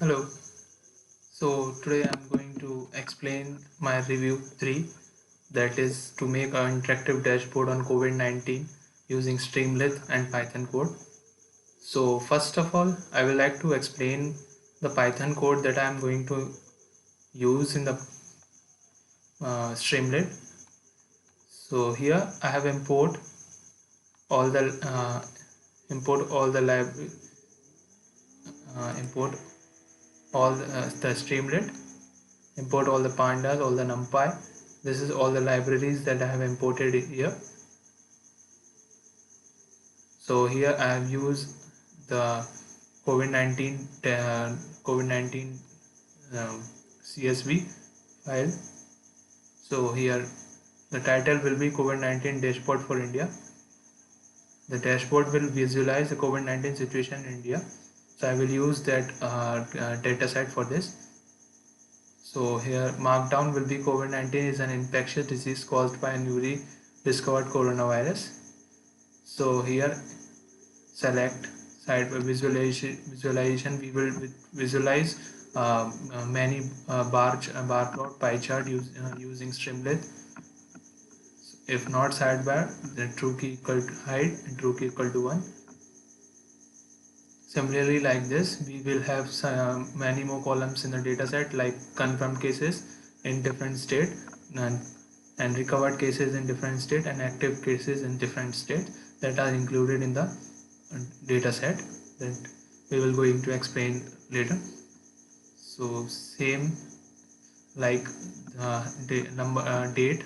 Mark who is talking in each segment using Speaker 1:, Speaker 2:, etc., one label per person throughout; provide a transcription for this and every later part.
Speaker 1: Hello. So today I'm going to explain my review 3, that is to make an interactive dashboard on COVID-19 using Streamlit and Python code. So first of all, I will like to explain the Python code that I am going to use in the Streamlit. So here I have all the import all the library import all the Streamlit, import all the pandas, all the numpy. This is all the libraries that I have imported here. So here I have used the COVID-19 COVID-19 CSV file. So here the title will be COVID-19 dashboard for India. The dashboard will visualize the COVID-19 situation in India. So I will use that data set for this. So here markdown will be COVID-19 is an infectious disease caused by a newly discovered coronavirus. So here select side visualization. We will visualize many bar plot pie chart using Streamlit. If not sidebar, then true key equal to hide and true key equal to 1. Similarly, like this, we will have many more columns in the dataset, like confirmed cases in different state and, recovered cases in different state and active cases in different state that are included in the dataset that we will going to explain later. So same like date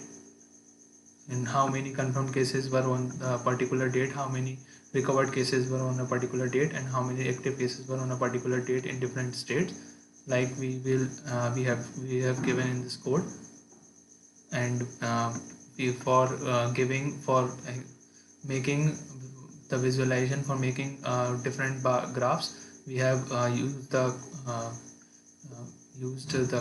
Speaker 1: and how many confirmed cases were on a particular date, how many recovered cases were on a particular date, and how many active cases were on a particular date in different states, like we have given in this code. And for making the visualization, for making different graphs, we have uh, used the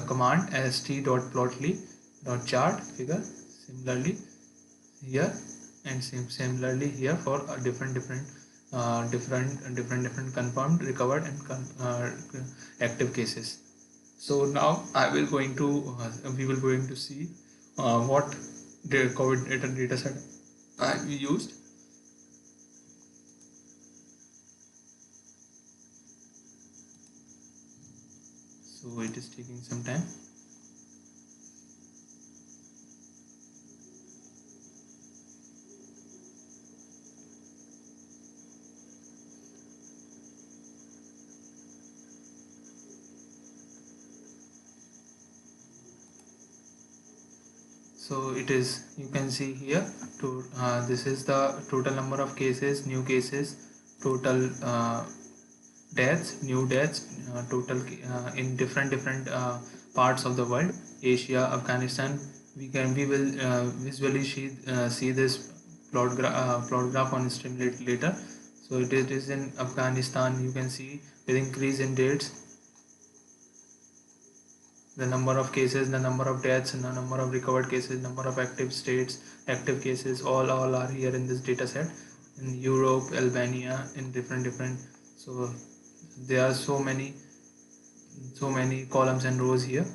Speaker 1: command st.plotly.chart figure. Similarly here, and similarly here for different confirmed, recovered, and active cases. So now we will going to see what the COVID data set I used. So it is taking some time. So it is, you can see here to this is the total number of cases, new cases, total deaths, new deaths, total in different parts of the world, Asia, Afghanistan. We will visually see this plot graph on Streamlit later. So it is in Afghanistan. You can see with increase in dates, the number of cases, the number of deaths, and the number of recovered cases, number of active cases, all are here in this data set. In Europe, Albania, in different. So there are so many columns and rows here.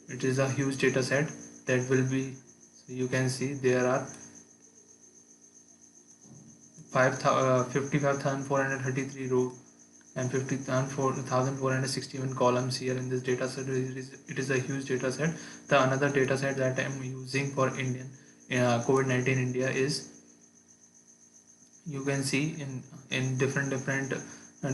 Speaker 1: It is a huge data set that will be. So you can see there are 55,433 rows and 50,461 columns here in this data set. It is a huge data set. The another data set that I am using for Indian COVID-19 India is, you can see in different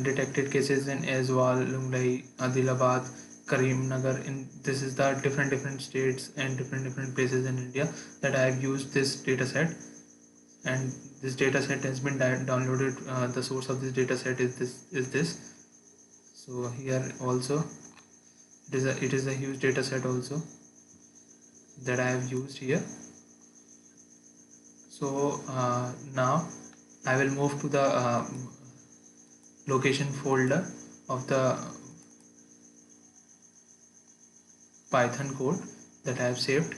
Speaker 1: detected cases in Aizwal, Lunglai, Adilabad, Karimnagar. In this is the different states and different places in India that I have used this data set. And this data set has been downloaded. The source of this data set is this. So here also it is a huge data set also that I have used here. So now I will move to the location folder of the Python code that I have saved.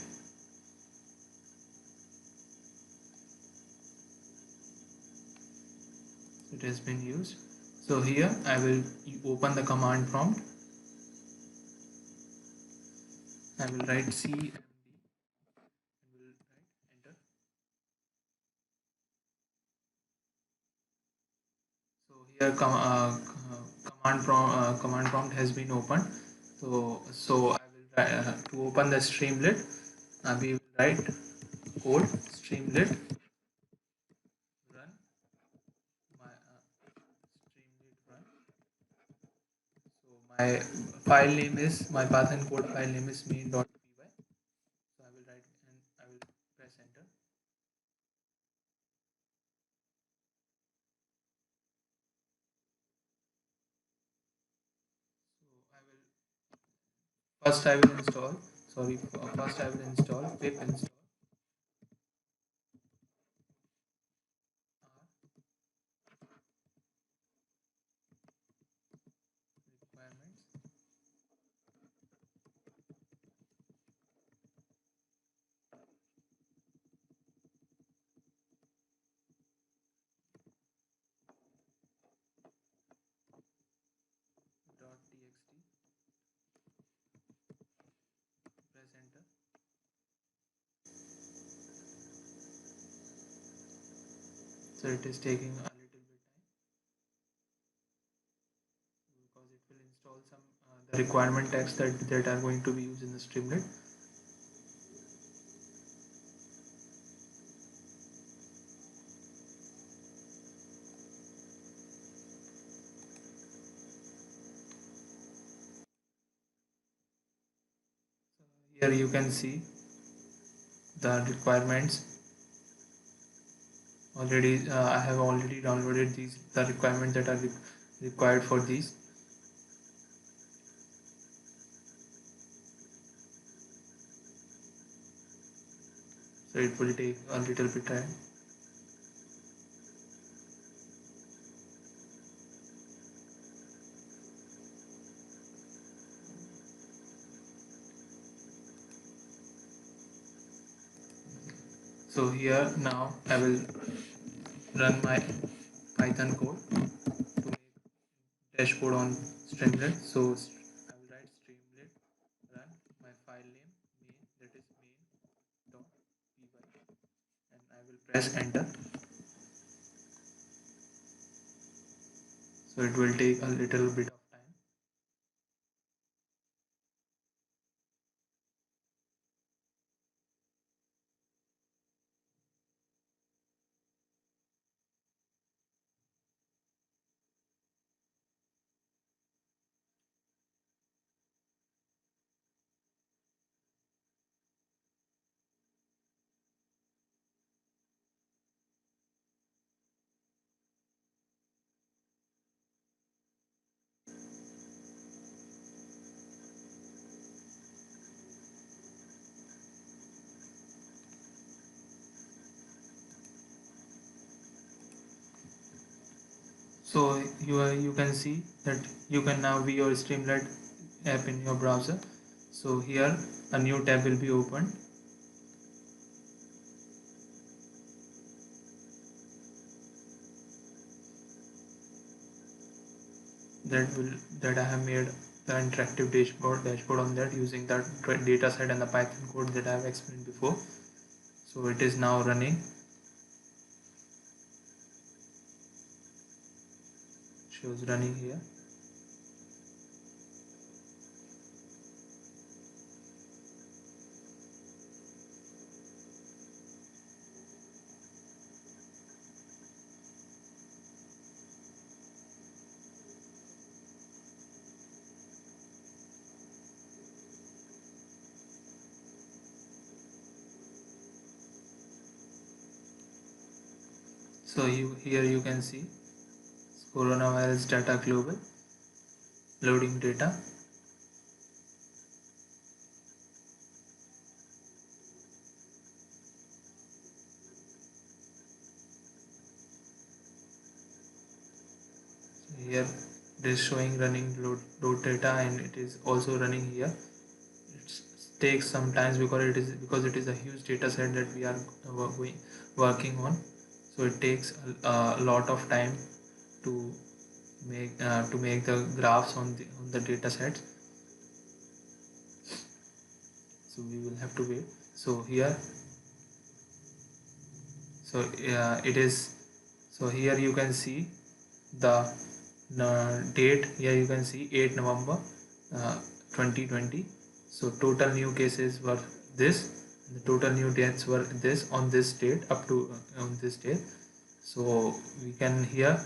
Speaker 1: It has been used. So here I will open the command prompt I will write CMD and will write enter. So here command prompt has been opened. So I will to open the Streamlit, we will write code Streamlit run my Streamlit run. So my Python code file name is main.py. So I will write and I will press enter. So I will first I will install sorry first I will install pip install r requirements .txt, press enter. So it is taking a little bit time because it will install some the requirement text that are going to be used in the Streamlit. So here you can see the requirements already. I have already downloaded the requirements that are required for these. So it will take a little bit time. So here now I will run my Python code to make dashboard on Streamlit. So I will write Streamlit run my file name main, that is main.py, and I will press enter. So it will take a little bit of time. So you can see that you can now view your Streamlit app in your browser. So here a new tab will be opened. That I have made the interactive dashboard on that using that data set and the Python code that I have explained before. So it is now running. Shows running here. So here you can see coronavirus data global loading data. So here it is showing running load data, and it is also running here. It takes some time because it is a huge data set that we are working on. So it takes a lot of time to make the graphs on the data sets. so we will have to wait. So here, so it is, so here you can see the date. Here you can see 8 November 2020. So total new cases were this, the total new deaths were this on this date, up to on this date. So we can here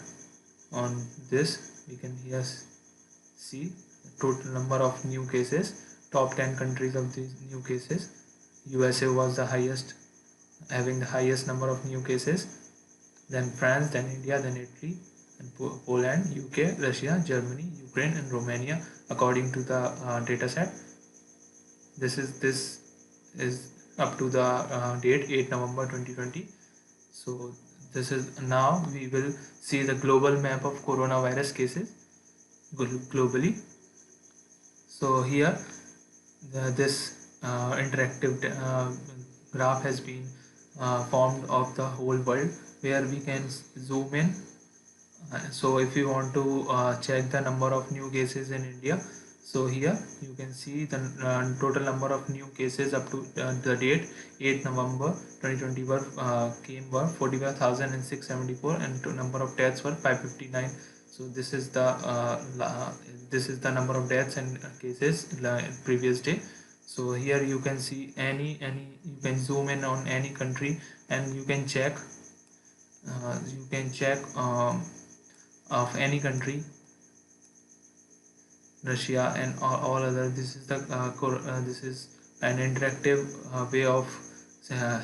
Speaker 1: on this, we can here see the total number of new cases, top 10 countries of these new cases. USA was the highest, having the highest number of new cases, then France, then India, then Italy, and Poland, UK, Russia, Germany, Ukraine, and Romania, according to the data set. This is up to the date 8 November 2020. So this is, now we will see the global map of coronavirus cases globally. So here this interactive graph has been formed of the whole world, where we can zoom in. So if you want to check the number of new cases in India, so here you can see the total number of new cases up to the date 8 November 2020 were were 45,674, and the number of deaths were 559. So this is the number of deaths and cases previous day. So here you can see any you can zoom in on any country, and you can check of any country, Russia and all other. This is the this is an interactive way of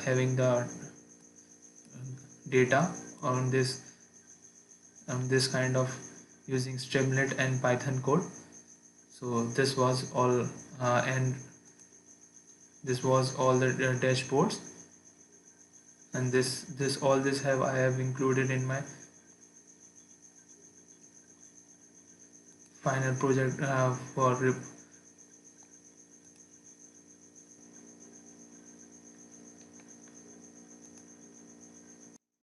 Speaker 1: having the data on this kind of using Streamlit and Python code. So this was all, and this was all the dashboards, and this all this I have included in my final project for